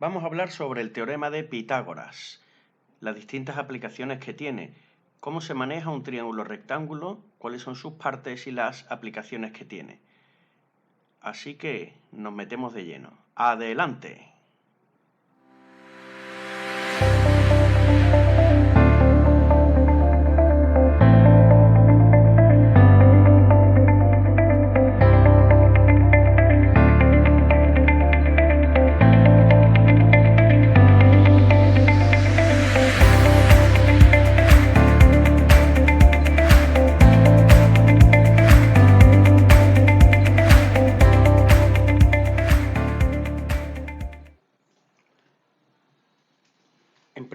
Vamos a hablar sobre el teorema de Pitágoras, las distintas aplicaciones que tiene, cómo se maneja un triángulo rectángulo, cuáles son sus partes y las aplicaciones que tiene. Así que nos metemos de lleno. ¡Adelante!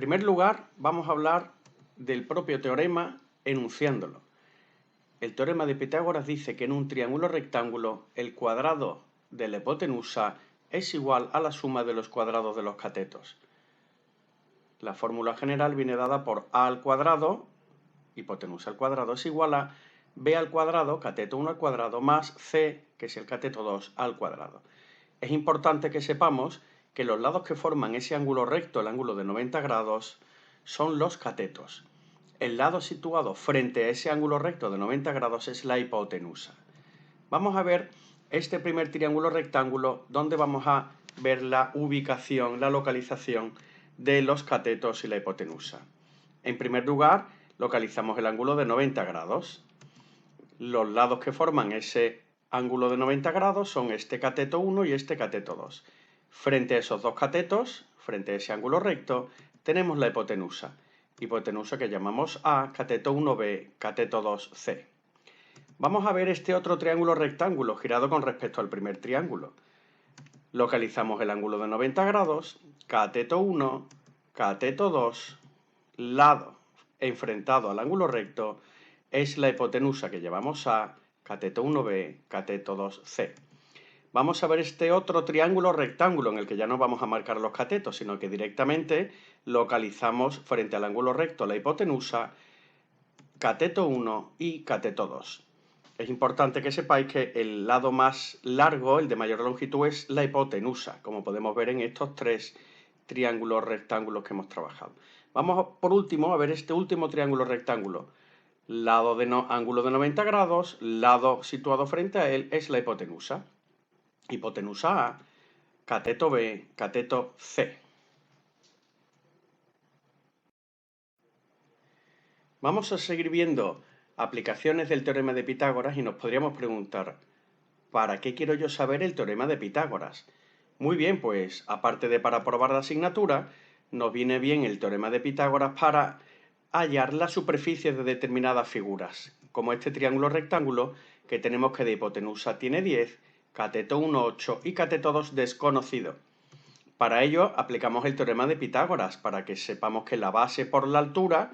En primer lugar, vamos a hablar del propio teorema enunciándolo. El teorema de Pitágoras dice que en un triángulo rectángulo el cuadrado de la hipotenusa es igual a la suma de los cuadrados de los catetos. La fórmula general viene dada por a al cuadrado, hipotenusa al cuadrado, es igual a b al cuadrado, cateto 1 al cuadrado, más c, que es el cateto 2 al cuadrado. Es importante que sepamos que los lados que forman ese ángulo recto, el ángulo de 90 grados, son los catetos. El lado situado frente a ese ángulo recto de 90 grados es la hipotenusa. Vamos a ver este primer triángulo rectángulo donde vamos a ver la ubicación, la localización de los catetos y la hipotenusa. En primer lugar, localizamos el ángulo de 90 grados. Los lados que forman ese ángulo de 90 grados son este cateto 1 y este cateto 2. Frente a esos dos catetos, frente a ese ángulo recto, tenemos la hipotenusa. Hipotenusa que llamamos A, cateto 1B, cateto 2C. Vamos a ver este otro triángulo rectángulo girado con respecto al primer triángulo. Localizamos el ángulo de 90 grados, cateto 1, cateto 2, lado enfrentado al ángulo recto, es la hipotenusa que llevamos A, cateto 1B, cateto 2C. Vamos a ver este otro triángulo rectángulo en el que ya no vamos a marcar los catetos, sino que directamente localizamos frente al ángulo recto la hipotenusa, cateto 1 y cateto 2. Es importante que sepáis que el lado más largo, el de mayor longitud, es la hipotenusa, como podemos ver en estos tres triángulos rectángulos que hemos trabajado. Vamos por último a ver este último triángulo rectángulo. Lado de ángulo de 90 grados, lado situado frente a él es la hipotenusa. Hipotenusa A, cateto B, cateto C. Vamos a seguir viendo aplicaciones del teorema de Pitágoras y nos podríamos preguntar, ¿para qué quiero yo saber el teorema de Pitágoras? Muy bien, pues aparte de para probar la asignatura, nos viene bien el teorema de Pitágoras para hallar las superficies de determinadas figuras, como este triángulo rectángulo que tenemos que de hipotenusa tiene 10, cateto 1, 8 y cateto 2 desconocido. Para ello aplicamos el teorema de Pitágoras para que sepamos que la base por la altura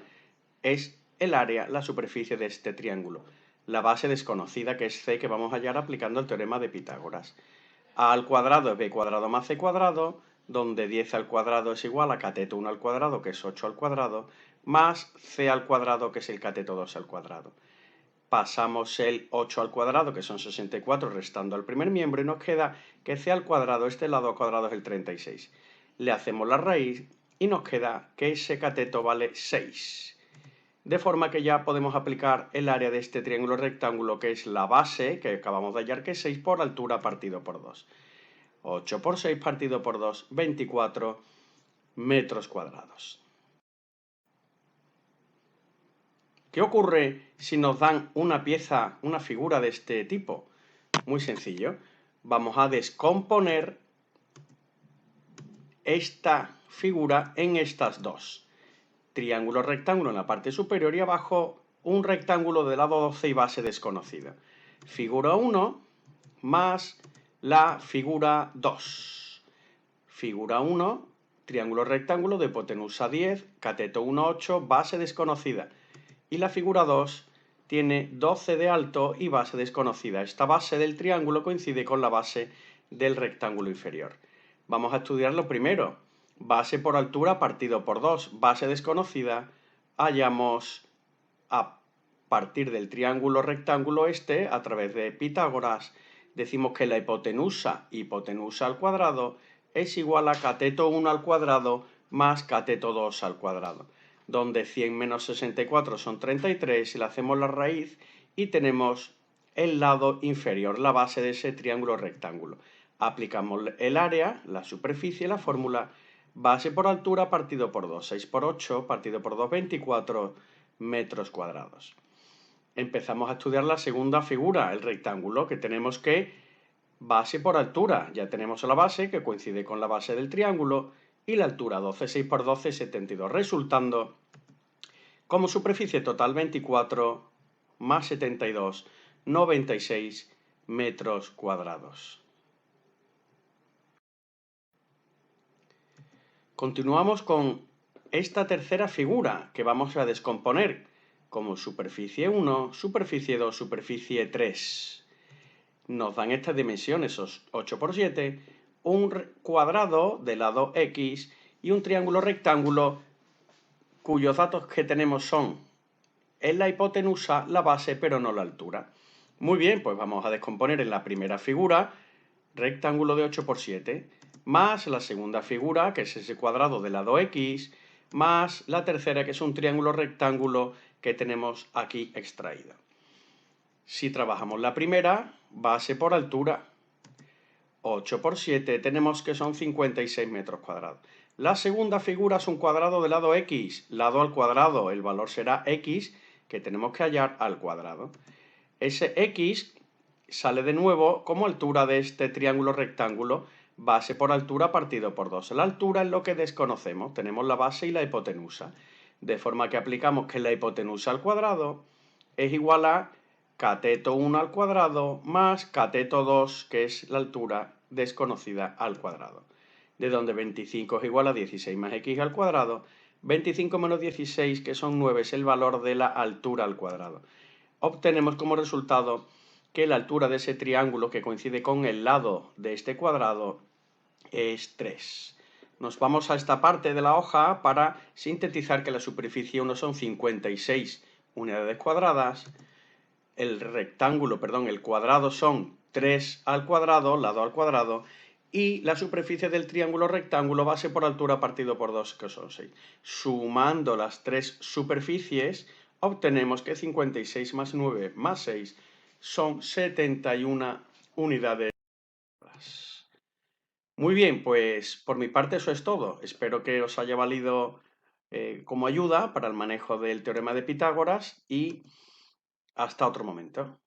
es el área, la superficie de este triángulo. La base desconocida, que es c, que vamos a hallar aplicando el teorema de Pitágoras. A al cuadrado es b cuadrado más c cuadrado, donde 10 al cuadrado es igual a cateto 1 al cuadrado, que es 8 al cuadrado, más c al cuadrado, que es el cateto 2 al cuadrado. Pasamos el 8 al cuadrado, que son 64, restando al primer miembro, y nos queda que c al cuadrado, este lado al cuadrado es el 36. Le hacemos la raíz y nos queda que ese cateto vale 6. De forma que ya podemos aplicar el área de este triángulo rectángulo, que es la base, que acabamos de hallar que es 6 por altura partido por 2. 8 por 6 partido por 2, 24 metros cuadrados. ¿Qué ocurre si nos dan una pieza, una figura de este tipo? Muy sencillo. Vamos a descomponer esta figura en estas dos. Triángulo rectángulo en la parte superior y abajo un rectángulo de lado 12 y base desconocida. Figura 1 más la figura 2. Figura 1, triángulo rectángulo de hipotenusa 10, cateto 1, 8, base desconocida. Y la figura 2 tiene 12 de alto y base desconocida. Esta base del triángulo coincide con la base del rectángulo inferior. Vamos a estudiarlo primero. Base por altura partido por 2, base desconocida. Hallamos a partir del triángulo rectángulo este, a través de Pitágoras, decimos que la hipotenusa al cuadrado es igual a cateto 1 al cuadrado más cateto 2 al cuadrado, donde 100 menos 64 son 33, y le hacemos la raíz y tenemos el lado inferior, la base de ese triángulo rectángulo. Aplicamos el área, la superficie, la fórmula, base por altura partido por 2, 6 por 8 partido por 2, 24 metros cuadrados. Empezamos a estudiar la segunda figura, el rectángulo, que tenemos que base por altura. Ya tenemos la base que coincide con la base del triángulo y la altura 12, 6 por 12, 72, resultando como superficie total 24 más 72, 96 metros cuadrados. Continuamos con esta tercera figura que vamos a descomponer como superficie 1, superficie 2, superficie 3. Nos dan estas dimensiones, 8 por 7, un cuadrado de lado X y un triángulo rectángulo cuyos datos que tenemos son en la hipotenusa la base pero no la altura. Muy bien, pues vamos a descomponer en la primera figura rectángulo de 8 por 7 más la segunda figura, que es ese cuadrado de lado X, más la tercera, que es un triángulo rectángulo que tenemos aquí extraído. Si trabajamos la primera, base por altura, 8 por 7, tenemos que son 56 metros cuadrados. La segunda figura es un cuadrado de lado X, lado al cuadrado, el valor será X, que tenemos que hallar al cuadrado. Ese X sale de nuevo como altura de este triángulo rectángulo, base por altura partido por 2. La altura es lo que desconocemos, tenemos la base y la hipotenusa, de forma que aplicamos que la hipotenusa al cuadrado es igual a cateto 1 al cuadrado más cateto 2, que es la altura desconocida al cuadrado, de donde 25 es igual a 16 más x al cuadrado, 25 menos 16, que son 9, es el valor de la altura al cuadrado. Obtenemos como resultado que la altura de ese triángulo que coincide con el lado de este cuadrado es 3. Nos vamos a esta parte de la hoja para sintetizar que la superficie 1 son 56 unidades cuadradas, el cuadrado son 3 al cuadrado, lado al cuadrado, y la superficie del triángulo rectángulo base por altura partido por 2, que son 6. Sumando las tres superficies, obtenemos que 56 más 9 más 6 son 71 unidades. Muy bien, pues por mi parte eso es todo. Espero que os haya valido como ayuda para el manejo del teorema de Pitágoras y hasta otro momento.